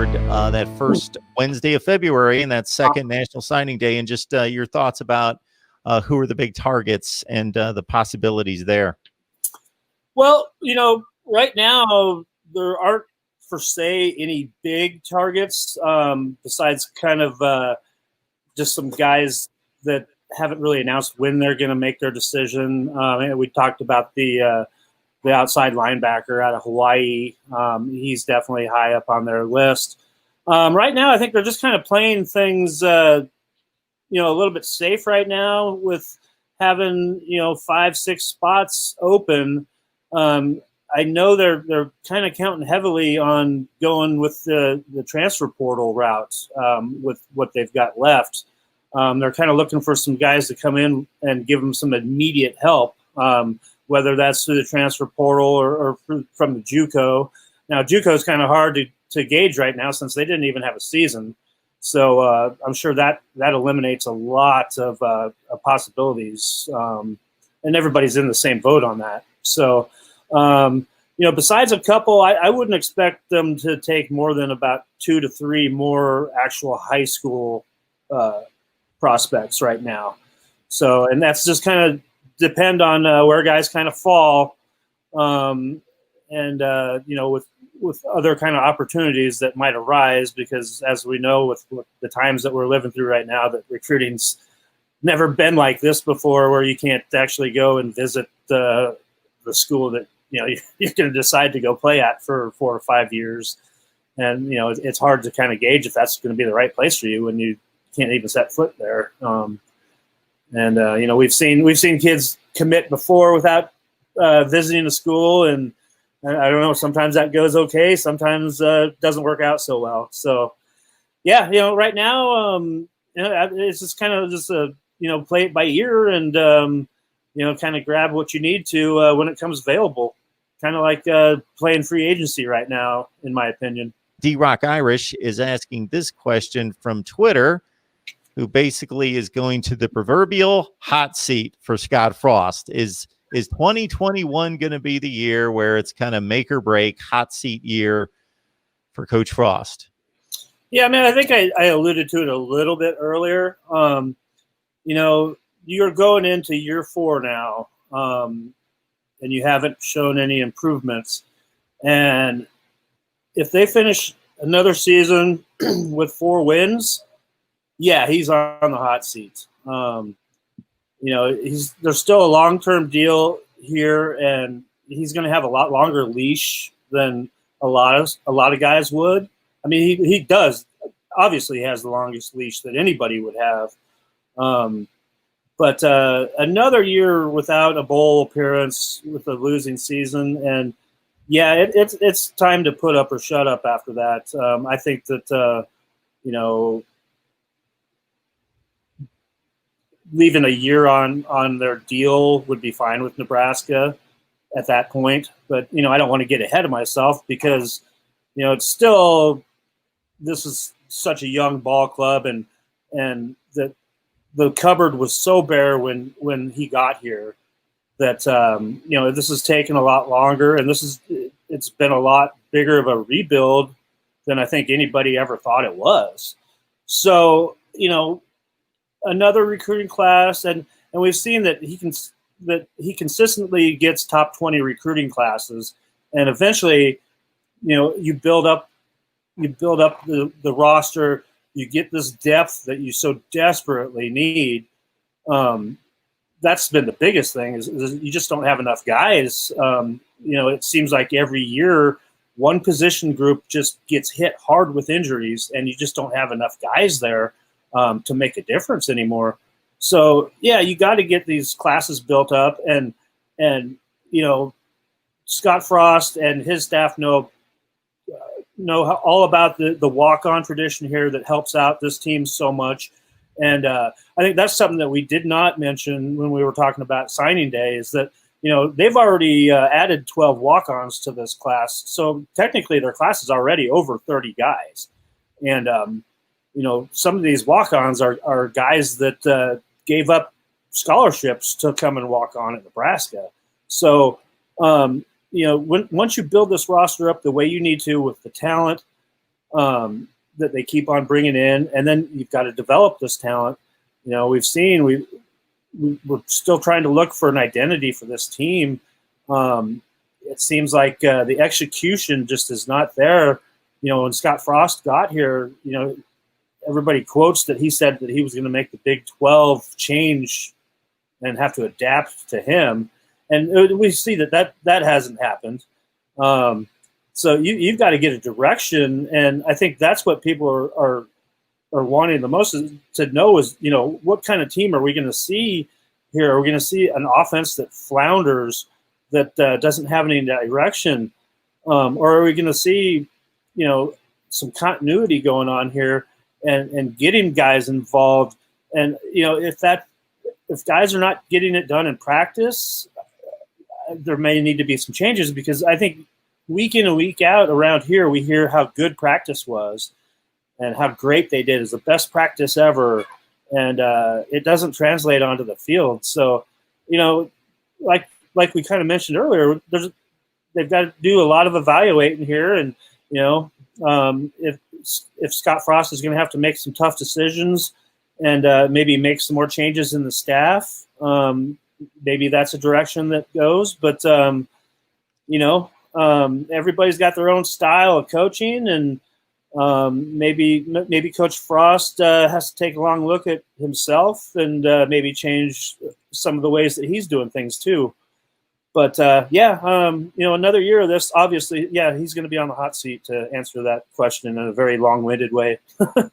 toward that first Wednesday of February and that second National Signing Day, and just your thoughts about who are the big targets and the possibilities there. Well, right now there aren't per se any big targets besides kind of just some guys that haven't really announced when they're going to make their decision. We talked about the outside linebacker out of Hawaii. He's definitely high up on their list. Right now, I think they're just kind of playing things, a little bit safe right now with having, 5-6 spots open. I know they're kind of counting heavily on going with the transfer portal route with what they've got left. They're kind of looking for some guys to come in and give them some immediate help, whether that's through the transfer portal or from the JUCO. Now, JUCO is kind of hard to gauge right now since they didn't even have a season. So I'm sure that eliminates a lot of possibilities, and everybody's in the same boat on that. So, besides a couple, I wouldn't expect them to take more than about 2 to 3 more actual high school prospects right now. So, and that's just kind of depend on where guys kind of fall, with other kind of opportunities that might arise, because as we know with the times that we're living through right now, that recruiting's never been like this before, where you can't actually go and visit the school that you're going to decide to go play at for 4 or 5 years. And, it's hard to kind of gauge if that's going to be the right place for you when you can't even set foot there. We've seen kids commit before without visiting the school, and I don't know, sometimes that goes okay, sometimes doesn't work out so well. So, yeah, right now, it's just kind of just play it by ear and kind of grab what you need to when it comes available. Kind of like playing free agency right now, in my opinion. D-Rock Irish is asking this question from Twitter, who basically is going to the proverbial hot seat for Scott Frost. Is 2021 going to be the year where it's kind of make or break, hot seat year for Coach Frost? Yeah, I think I alluded to it a little bit earlier. You're going into year 4 now, and you haven't shown any improvements. And if they finish another season with 4 wins, yeah, he's on the hot seat. There's still a long-term deal here, and he's going to have a lot longer leash than a lot of guys would. He does obviously has the longest leash that anybody would have. But another year without a bowl appearance with a losing season, and yeah, it's time to put up or shut up after that. I think that leaving a year on their deal would be fine with Nebraska at that point. But, I don't want to get ahead of myself because, it's still, this is such a young ball club, and that the cupboard was so bare when he got here that, this has taken a lot longer, and it's been a lot bigger of a rebuild than I think anybody ever thought it was. So, another recruiting class, and we've seen that he consistently gets top 20 recruiting classes, and eventually, you build up the roster, you get this depth that you so desperately need. That's been the biggest thing is you just don't have enough guys. It seems like every year one position group just gets hit hard with injuries, and you just don't have enough guys there to make a difference anymore. So yeah, you got to get these classes built up, and Scott Frost and his staff know all about the walk-on tradition here that helps out this team so much. And I think that's something that we did not mention when we were talking about signing day is that, they've already added 12 walk-ons to this class. So technically their class is already over 30 guys. And, some of these walk-ons are guys that gave up scholarships to come and walk on at Nebraska. So, once you build this roster up the way you need to with the talent, that they keep on bringing in, and then you've got to develop this talent. You know, we're still trying to look for an identity for this team. It seems like the execution just is not there. You know, when Scott Frost got here, you know, everybody quotes that he said that he was going to make the Big 12 change and have to adapt to him. And we see that hasn't happened. So you've got to get a direction. And I think that's what people are wanting the most is to know is, you know, what kind of team are we going to see here? Are we going to see an offense that flounders, that doesn't have any direction? Or are we going to see, you know, some continuity going on here and getting guys involved? And, you know, if guys are not getting it done in practice, there may need to be some changes, because I think week in and week out around here, we hear how good practice was and how great they did. It's the best practice ever. And it doesn't translate onto the field. So, you know, like we kind of mentioned earlier, they've got to do a lot of evaluating here. And, you know, if Scott Frost is going to have to make some tough decisions and maybe make some more changes in the staff, maybe that's a direction that goes. But, you know, everybody's got their own style of coaching, and maybe Coach Frost has to take a long look at himself and maybe change some of the ways that he's doing things too. But you know, another year of this, obviously, yeah, he's going to be on the hot seat to answer that question in a very long-winded way.